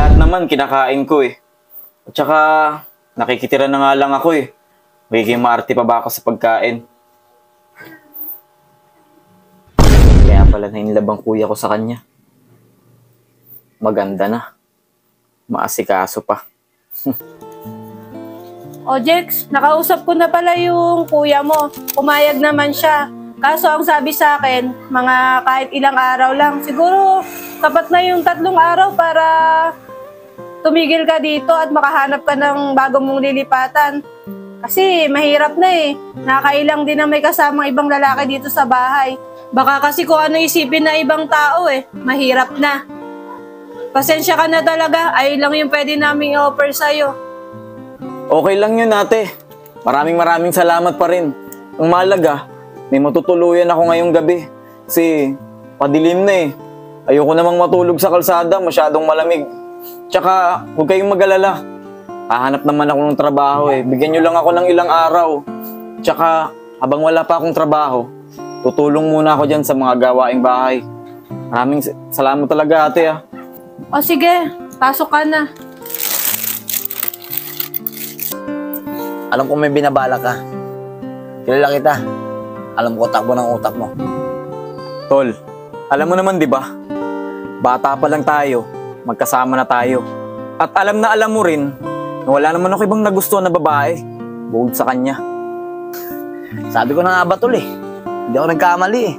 Lahat naman kinakain ko eh. At saka nakikitira na nga lang ako eh. Magiging maarte pa ba ako sa pagkain? Kaya pala nainlab ang kuya ko sa kanya. Maganda na. Maasikaso pa. O Jex, nakausap ko na pala yung kuya mo. Pumayag naman siya. Kaso ang sabi sa akin, mga kahit ilang araw lang. Siguro tapat na yung 3 araw para tumigil ka dito at makahanap ka ng bagong mong lilipatan. Kasi mahirap na eh. Nakakailang din na may kasamang ibang lalaki dito sa bahay. Baka kasi kung ano isipin na ibang tao eh. Mahirap na. Pasensya ka na talaga. Ayun lang yung pwede naming i-offer sa'yo. Okay lang yun ate. Maraming salamat pa rin. Ang mahalaga, may matutuluyan ako ngayong gabi. Kasi padilim na eh. Ayoko namang matulog sa kalsada, masyadong malamig. Tsaka huwag kayong mag-alala. Hahanap naman ako ng trabaho eh. Bigyan nyo lang ako ng ilang araw. Tsaka habang wala pa akong trabaho, tutulong muna ako dyan sa mga gawaing bahay. Maraming salamat talaga ate ah. O sige, pasok ka na. Alam ko may binabala ka. Kilala kita. Alam ko takbo ng utak mo. Tol, alam mo naman 'di ba? Bata pa lang tayo, magkasama na tayo. At alam mo rin na wala naman ako ibang nagustuhan na babae bukod sa kanya. Sabi ko na nga ba, Tol eh. Hindi ako nagkamali eh.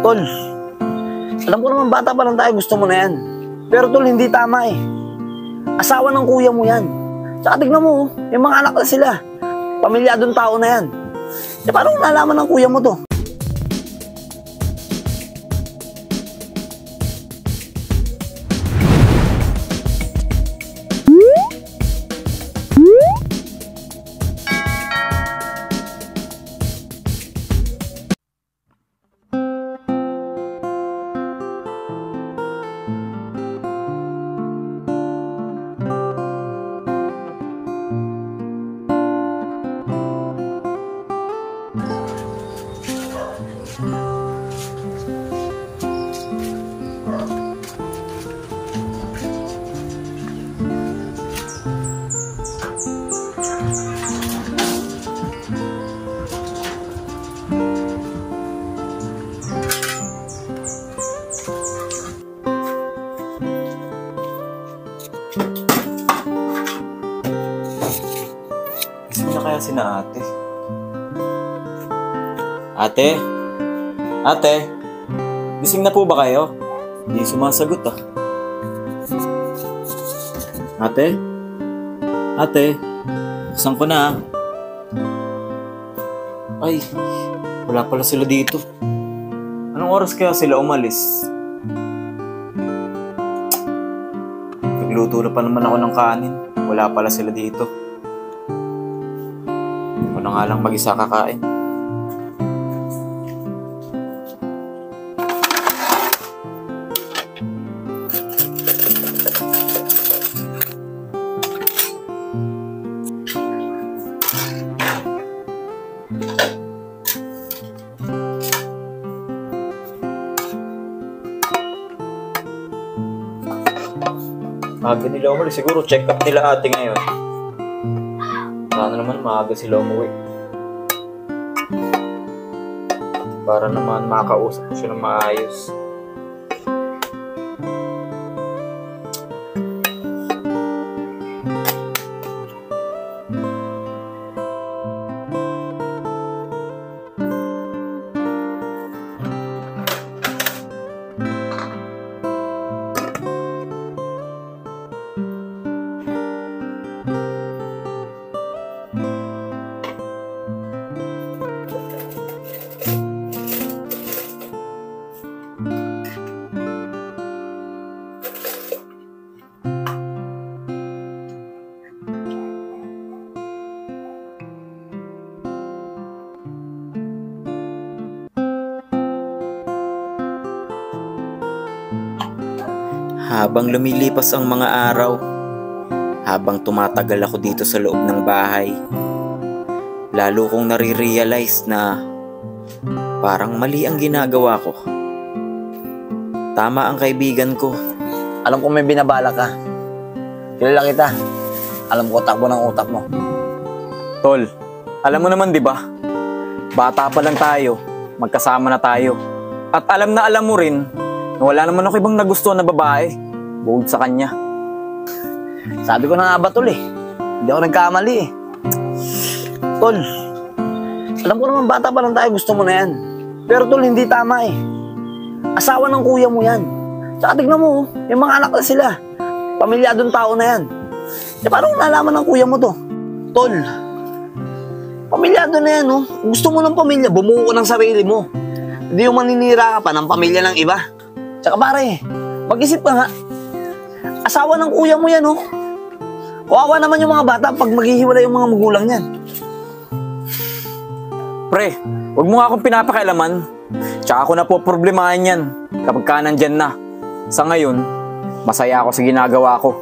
Tol, alam ko naman bata pa lang tayo, gusto mo na yan. Pero Tol, hindi tama eh. Asawa ng kuya mo yan. Tsaka tignan mo, yung mga anak na sila. Pamilyadong tao na yan. E paano nalaman ng kuya mo to? Kaya sina ate. Ate? Ate? Gising na po ba kayo? Hindi sumasagot ah. Ate? Ate? Saan ko na ah? Ay, wala pala sila dito. Anong oras kaya sila umalis? Nagluto na pa naman ako ng kanin. Wala pala sila dito. Ako na nga lang mag-isa kakain. Maaga nila umuwi. Siguro check up nila ate ngayon. Sana naman maaga sila umuwi. Para naman makausap ko siya ng maayos. Habang lumilipas ang mga araw, habang tumatagal ako dito sa loob ng bahay, lalo kong nare-realize na parang mali ang ginagawa ko. Tama ang kaibigan ko Alam ko may binabala ka. Kilala kita. Alam ko takbo ng utak mo. Tol, alam mo naman 'di ba? Bata pa lang tayo, magkasama na tayo. At alam na alam mo rin na wala naman ako ibang nagustuhan na babae bukod sa kanya. Sabi ko na nga ba, Tol eh. Hindi ako nagkamali eh. Tol, alam ko naman bata pa lang tayo, gusto mo na yan. Pero Tol, hindi tama eh. Asawa ng kuya mo yan. Tsaka tignan mo, yung mga anak na sila. Pamilyadong tao na yan. E paano kung nalaman ng kuya mo to? Tol, pamilyado na yan, no? Gusto mo ng pamilya, bumuo ng sarili mo. Hindi yung maninira ka pa ng pamilya ng iba. Tsaka pare, mag-isip ka nga. Asawa ng kuya mo yan, no? Kawawa naman yung mga bata pag maghihiwalay yung mga magulang niyan. Pre, huwag mo nga akong pinapakialaman. Tsaka ako na po problemahin yan kapag ka nandyan na. Sa ngayon, masaya ako sa ginagawa ko.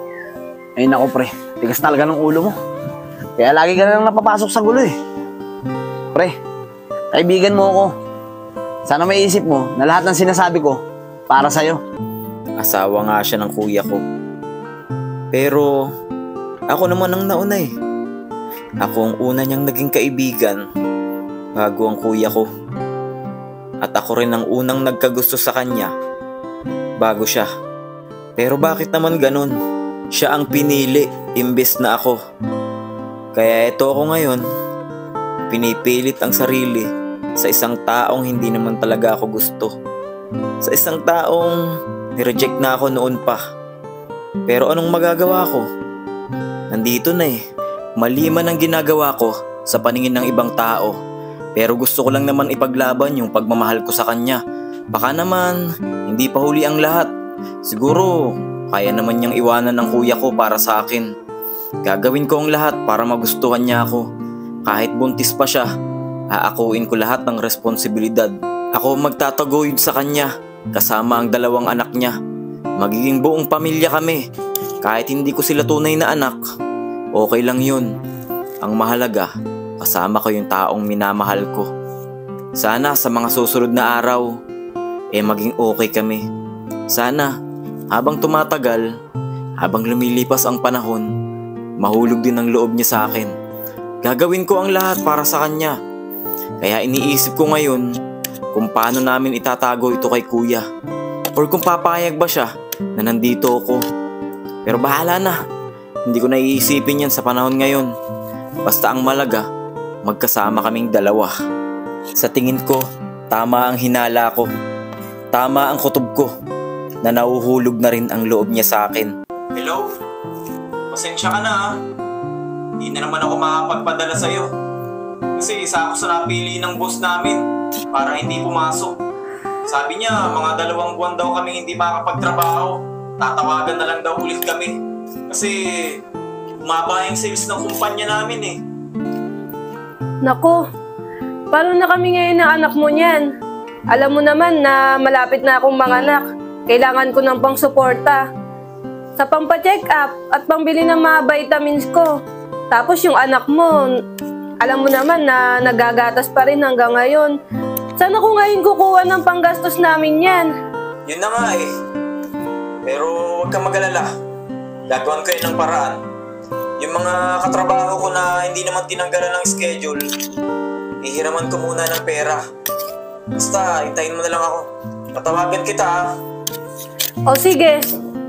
Ay nako pre, tigas talaga ng ulo mo. Kaya lagi ka na lang napapasok sa gulo eh. Pre, kaibigan mo ako. Sana may isip mo na lahat ng sinasabi ko para sa'yo. Asawa nga siya ng kuya ko. Pero ako naman ang nauna eh. Ako ang una niyang naging kaibigan bago ang kuya ko. At ako rin ang unang nagkagusto sa kanya bago siya. Pero bakit naman ganun? Siya ang pinili imbes na ako. Kaya ito ako ngayon, pinipilit ang sarili sa isang taong hindi naman talaga ako gusto. Sa isang taong nireject na ako noon pa. Pero anong magagawa ko? Nandito na eh. Mali man ang ginagawa ko sa paningin ng ibang tao. Pero gusto ko lang naman ipaglaban yung pagmamahal ko sa kanya. Baka naman, hindi pa huli ang lahat. Siguro, kaya naman niyang iwanan ng kuya ko para sa akin. Gagawin ko ang lahat para magustuhan niya ako. Kahit buntis pa siya, aakuin ko lahat ng responsibilidad. Ako magtataguyod sa kanya, kasama ang 2 anak niya. Magiging buong pamilya kami. Kahit hindi ko sila tunay na anak, okay lang yun. Ang mahalaga, kasama ko yung taong minamahal ko. Sana sa mga susunod na araw, maging okay kami. Sana, habang tumatagal, habang lumilipas ang panahon, mahulog din ang loob niya sa akin. Gagawin ko ang lahat para sa kanya. Kaya iniisip ko ngayon kung paano namin itatago ito kay kuya. Or kung papayag ba siya na nandito ako. Pero bahala na. Hindi ko naiisipin yan sa panahon ngayon. Basta ang malaga, magkasama kaming 2. Sa tingin ko, tama ang hinala ko. Tama ang kutob ko na nauhulog na rin ang loob niya sa akin. Hello? Pasensya ka na ha. Hindi na naman ako makapagpadala sa'yo. Kasi isa ako sa napili ng boss namin para hindi pumasok. Sabi niya, mga 2 buwan daw kami hindi makakapagtrabaho. Tatawagan na lang daw ulit kami. Kasi bumaba yung sales ng kumpanya namin eh. Naku, paano na kami ngayon ng anak mo niyan? Alam mo naman na malapit na akong manganak. Kailangan ko ng pang-suporta. Sa pang-check up at pangbili ng mga vitamins ko. Tapos yung anak mo, alam mo naman na nagagatas pa rin hanggang ngayon. Sana ko ngayon kukuha ng panggastos namin yan. Yun na nga eh. Pero huwag kang mag-alala. Gagawin ko yun ng paraan. Yung mga katrabaho ko na hindi naman tinanggalan ng schedule, ihiraman ko muna ng pera. Basta, hintayin mo na lang ako. Tatawagan kita ha. O sige,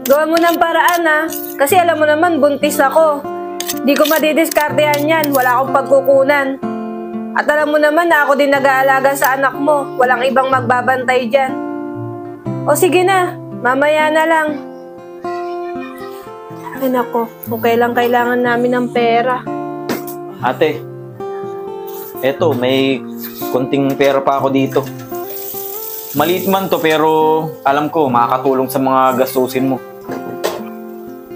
gawa mo ng paraan ha. Kasi alam mo naman, buntis ako. Di ko madidiskartehan yan. Wala akong pagkukunan. At alam mo naman na ako din nag-aalaga sa anak mo. Walang ibang magbabantay dyan. O sige na, mamaya na lang. Ay nako, okay lang kailangan namin ng pera. Ate, eto may konting pera pa ako dito. Maliit man to pero alam ko makakatulong sa mga gastusin mo.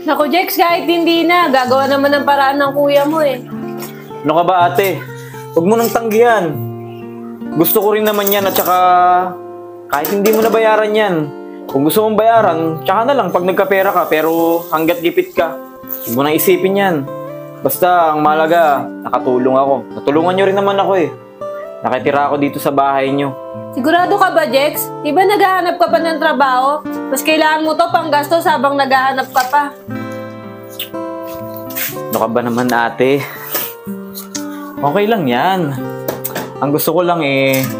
Naku Jex, kahit hindi na, gagawa naman ng paraan ng kuya mo eh. Ano ka ba ate? Huwag mo nang tanggihan. Gusto ko rin naman yan at saka kahit hindi mo nabayaran yan. Kung gusto mong bayaran, tsaka na lang pag nagkapera ka pero hanggat gipit ka, huwag mo nang isipin yan. Basta ang mahalaga, nakatulong ako. Natulungan nyo rin naman ako eh. Nakitira ako dito sa bahay nyo. Sigurado ka ba, Jex? Di ba naghahanap ka pa ng trabaho? Mas kailangan mo to pang gastos habang naghahanap ka pa. Ano ka ba naman, ate? Okay lang yan. Ang gusto ko lang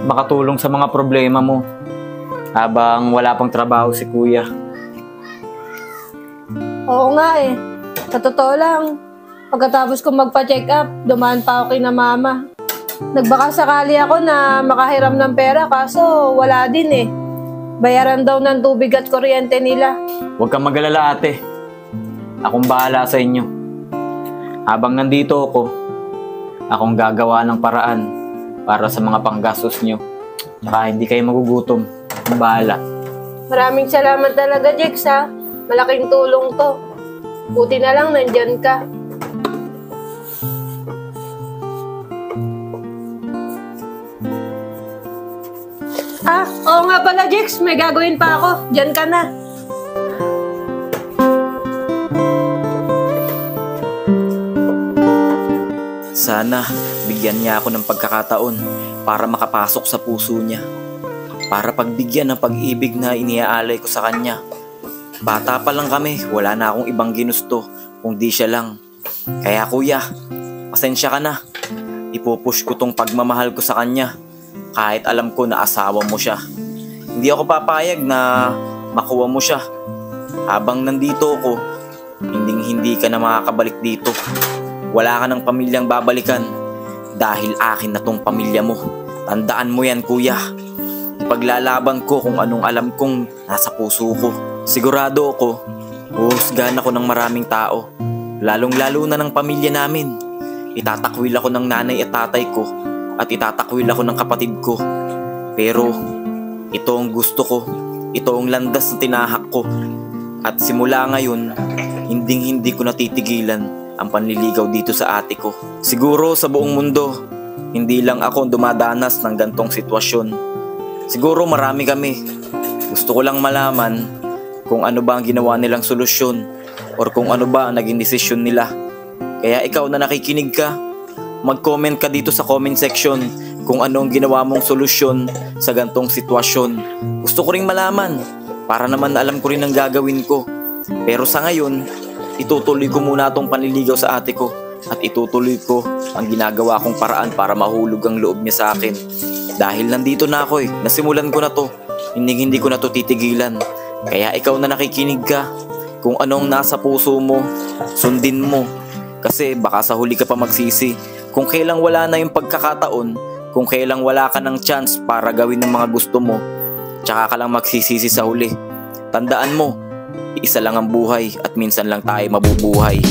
makatulong sa mga problema mo habang wala pang trabaho si kuya. Oo nga eh. Sa totoo lang, pagkatapos ko magpa-check up, dumaan pa ako kina mama. Nagbaka sakali ako na makahiram ng pera kaso wala din eh. Bayaran daw ng tubig at kuryente nila. Huwag kang mag-alala, ate. Akong bahala sa inyo. Habang nandito akong gagawa ng paraan para sa mga panggastos nyo. Tsaka hindi kayo magugutom. Akong bahala. Maraming salamat talaga, Jex ha. Malaking tulong to. Buti na lang nandyan ka. Oo nga pala, Jex. May gagawin pa ako. Diyan ka na. Sana bigyan niya ako ng pagkakataon para makapasok sa puso niya. Para pagbigyan ng pag-ibig na iniaalay ko sa kanya. Bata pa lang kami, wala na akong ibang ginusto kung di siya lang. Kaya kuya, pasensya ka na. Ipupush ko tong pagmamahal ko sa kanya. Kahit alam ko na asawa mo siya. Hindi ako papayag na makuha mo siya. Habang nandito ako, hindi ka na makakabalik dito. Wala ka ng pamilyang babalikan dahil akin na tong pamilya mo. Tandaan mo yan, kuya. Ipaglalaban ko kung anong alam kong nasa puso ko. Sigurado ako, huhusgahan ako ng maraming tao. Lalong-lalo na ng pamilya namin. Itatakwil ako ng nanay at tatay ko at itatakwil ako ng kapatid ko. Pero ito ang gusto ko. Ito ang landas na tinahak ko. At simula ngayon, hindi ko natitigilan ang panliligaw dito sa ate ko. Siguro sa buong mundo, hindi lang ako dumadanas ng gantong sitwasyon. Siguro marami kami. Gusto ko lang malaman kung ano ba ang ginawa nilang solusyon or kung ano ba ang naging desisyon nila. Kaya ikaw na nakikinig ka, mag-comment ka dito sa comment section kung ano ang ginawa mong solusyon sa gantong sitwasyon. Gusto ko ring malaman para naman alam ko rin ang gagawin ko. Pero sa ngayon, itutuloy ko muna itong panliligaw sa ate ko at itutuloy ko ang ginagawa kong paraan para mahulog ang loob niya sa akin. Dahil nandito na ako nasimulan ko na to, hindi ko na to titigilan. Kaya ikaw na nakikinig ka, kung anong nasa puso mo, sundin mo. Kasi baka sa huli ka pa magsisi. Kung kailang wala na yung pagkakataon, kung kailang wala ka ng chance para gawin ng mga gusto mo, tsaka ka lang magsisisi sa huli. Tandaan mo, isa lang ang buhay at minsan lang tayo mabubuhay.